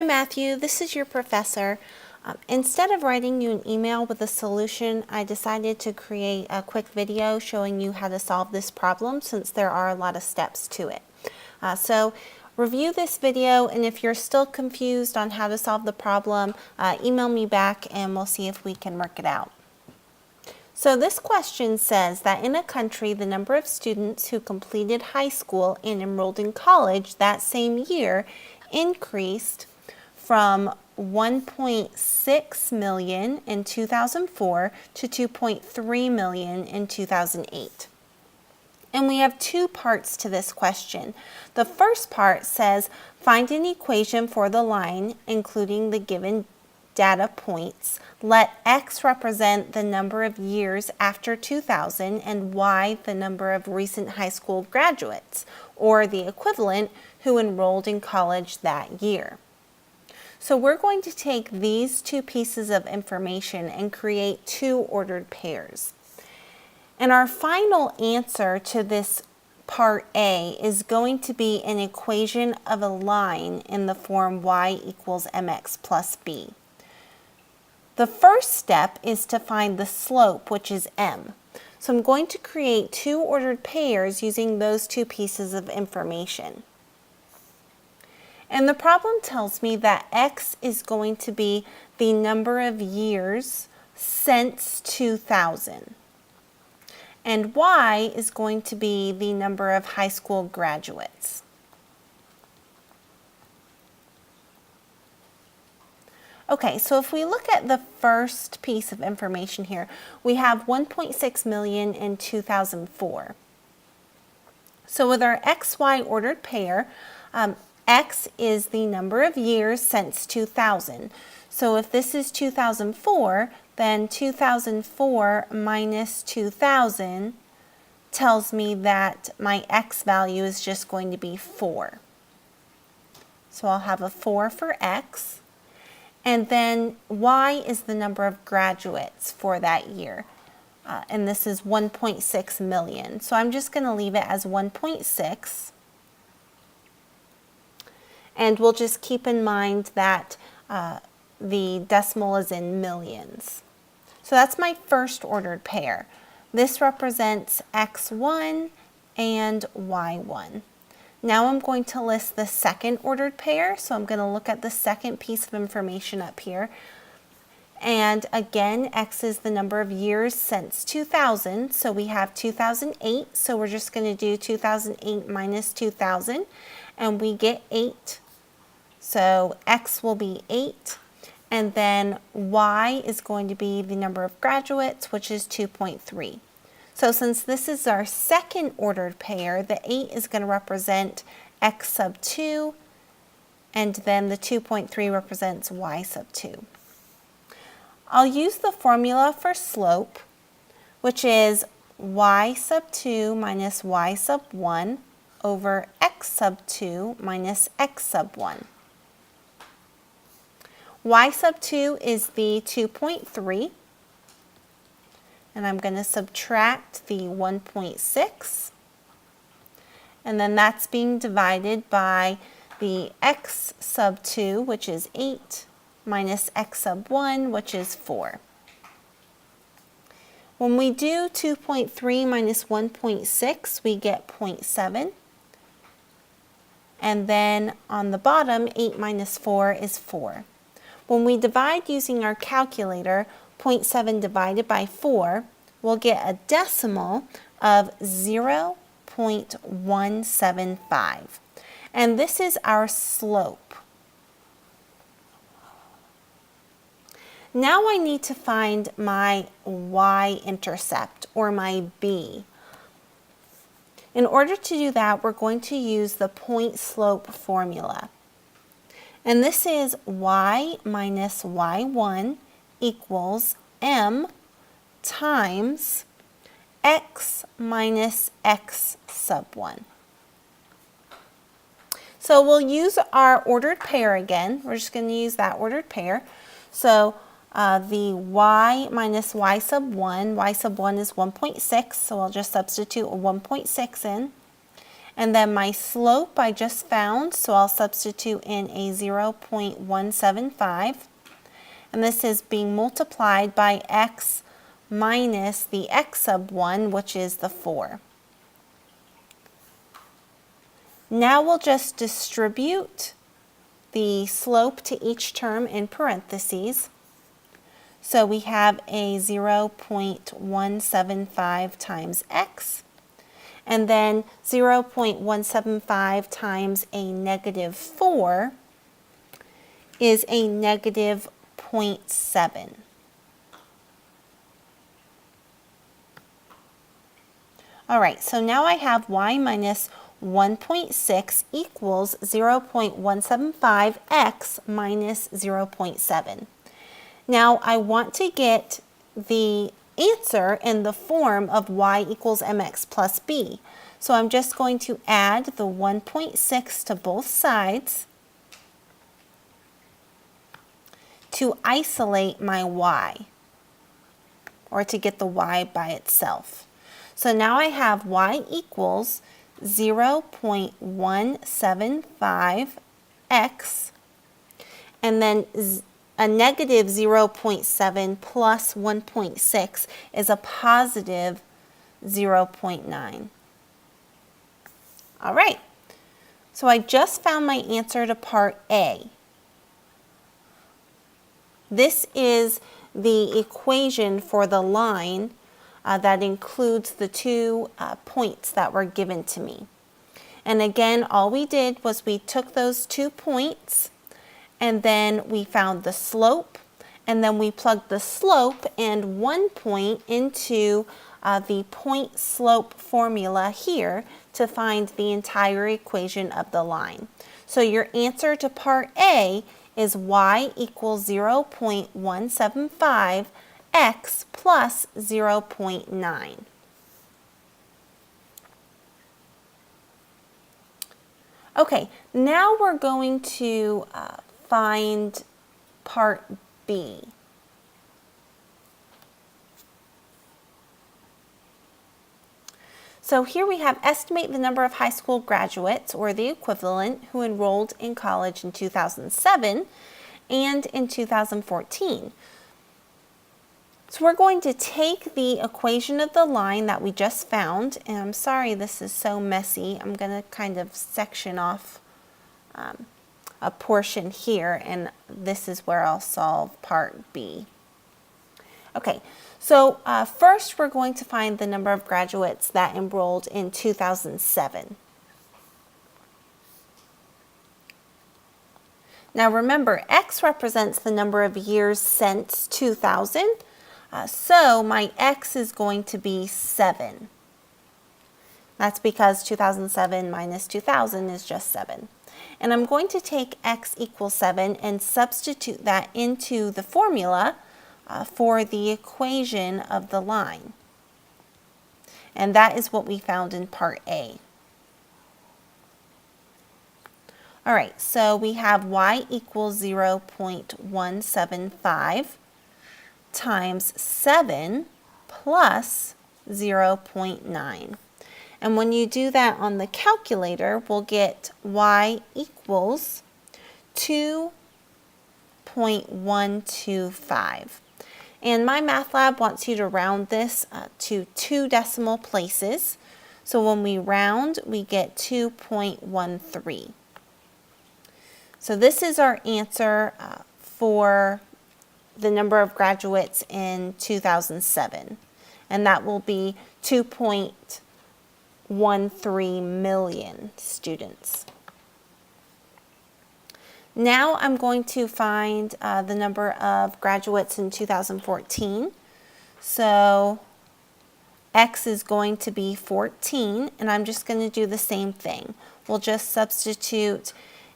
Matthew, this is your professor. Instead of writing you an email with a solution, I decided to create a quick video showing you how to solve this problem since there are a lot of steps to it. So review this video, and if you're still confused on how to solve the problem, email me back and we'll see if we can work it out. So this question says that in a country, the number of students who completed high school and enrolled in college that same year increased from 1.6 million in 2004 to 2.3 million in 2008. And we have two parts to this question. The first part says, find an equation for the line, including the given data points. Let X represent the number of years after 2000 and Y the number of recent high school graduates, or the equivalent, who enrolled in college that year. So we're going to take these two pieces of information and create two ordered pairs. And our final answer to this part A is going to be an equation of a line in the form y equals mx plus b. The first step is to find the slope, which is m. So I'm going to create two ordered pairs using those two pieces of information. And the problem tells me that x is going to be the number of years since 2000. And y is going to be the number of high school graduates. Okay, so if we look at the first piece of information here, we have 1.6 million in 2004. So with our xy ordered pair, X is the number of years since 2000. So if this is 2004, then 2004 minus 2000 tells me that my X value is just going to be 4. So I'll have a 4 for X. And then Y is the number of graduates for that year. And this is 1.6 million. So I'm just going to leave it as 1.6. And we'll just keep in mind that the decimal is in millions. So that's my first ordered pair. This represents x1 and y1. Now I'm going to list the second ordered pair. So I'm going to look at the second piece of information up here. And again, x is the number of years since 2000. So we have 2008. So we're just going to do 2008 minus 2000. And we get 8. So x will be 8, and then y is going to be the number of graduates, which is 2.3. So since this is our second ordered pair, the 8 is going to represent x sub 2, and then the 2.3 represents y sub 2. I'll use the formula for slope, which is y sub 2 minus y sub 1 over x sub 2 minus x sub 1. Y sub 2 is the 2.3, and I'm going to subtract the 1.6, and then that's being divided by the x sub 2, which is 8, minus x sub 1, which is 4. When we do 2.3 minus 1.6, we get 0.7. And then on the bottom, 8 minus 4 is 4. When we divide using our calculator, 0.7 divided by 4, we'll get a decimal of 0.175. And this is our slope. Now I need to find my y-intercept, or my b. In order to do that, we're going to use the point-slope formula. And this is y minus y1 equals m times x minus x sub 1. So we'll use our ordered pair again. We're just going to use that ordered pair. So the y minus y sub 1 is 1.6, so I'll just substitute a 1.6 in. And then my slope I just found, so I'll substitute in a 0.175. And this is being multiplied by x minus the x sub 1, which is the 4. Now we'll just distribute the slope to each term in parentheses. So we have a 0.175 times x, and then 0.175 times a negative 4 is a negative 0.7. All right, so now I have y minus 1.6 equals 0.175x minus 0.7. Now I want to get the answer in the form of y equals mx plus b. So I'm just going to add the 1.6 to both sides to isolate my y, or to get the y by itself. So now I have y equals 0.175x, and then a negative 0.7 plus 1.6 is a positive 0.9. All right, so I just found my answer to part A. This is the equation for the line that includes the two points that were given to me. And again, all we did was we took those 2 points, and then we found the slope, and then we plugged the slope and 1 point into the point slope formula here to find the entire equation of the line. So your answer to part A is y equals 0.175 x plus 0.9. Okay, now we're going to find part B. So here we have estimate the number of high school graduates, or the equivalent, who enrolled in college in 2007 and in 2014. So we're going to take the equation of the line that we just found, and I'm sorry this is so messy. I'm going to kind of section off a portion here, and this is where I'll solve part B. Okay, so first we're going to find the number of graduates that enrolled in 2007. Now remember, x represents the number of years since 2000. So my x is going to be 7. That's because 2007 minus 2000 is just 7. And I'm going to take x equals 7 and substitute that into the formula for the equation of the line. And that is what we found in part A. All right, so we have y equals 0.175 times 7 plus 0.9. And when you do that on the calculator, we'll get y equals 2.125. And my math lab wants you to round this to 2 decimal places. So when we round, we get 2.13. So this is our answer for the number of graduates in 2007. And that will be 2.13 million students. Now I'm going to find the number of graduates in 2014. So x is going to be 14, and I'm just going to do the same thing. We'll just substitute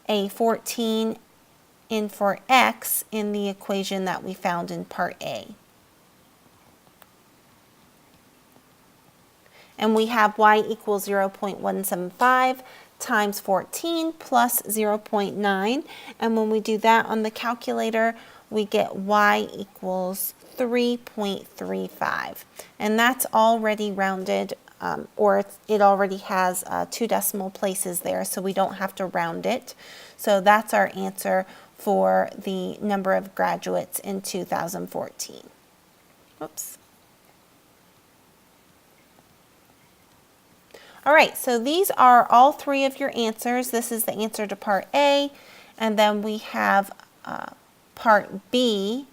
a 14 in for x in the equation that we found in part A. And we have y equals 0.175 times 14 plus 0.9. And when we do that on the calculator, we get y equals 3.35. And that's already rounded or it already has 2 decimal places there, so we don't have to round it. So that's our answer for the number of graduates in 2014. Oops. All right, so these are all 3 of your answers. This is the answer to part A, and then we have part B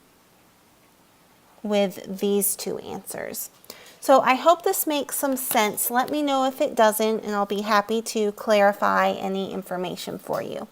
with these 2 answers. So I hope this makes some sense. Let me know if it doesn't, and I'll be happy to clarify any information for you.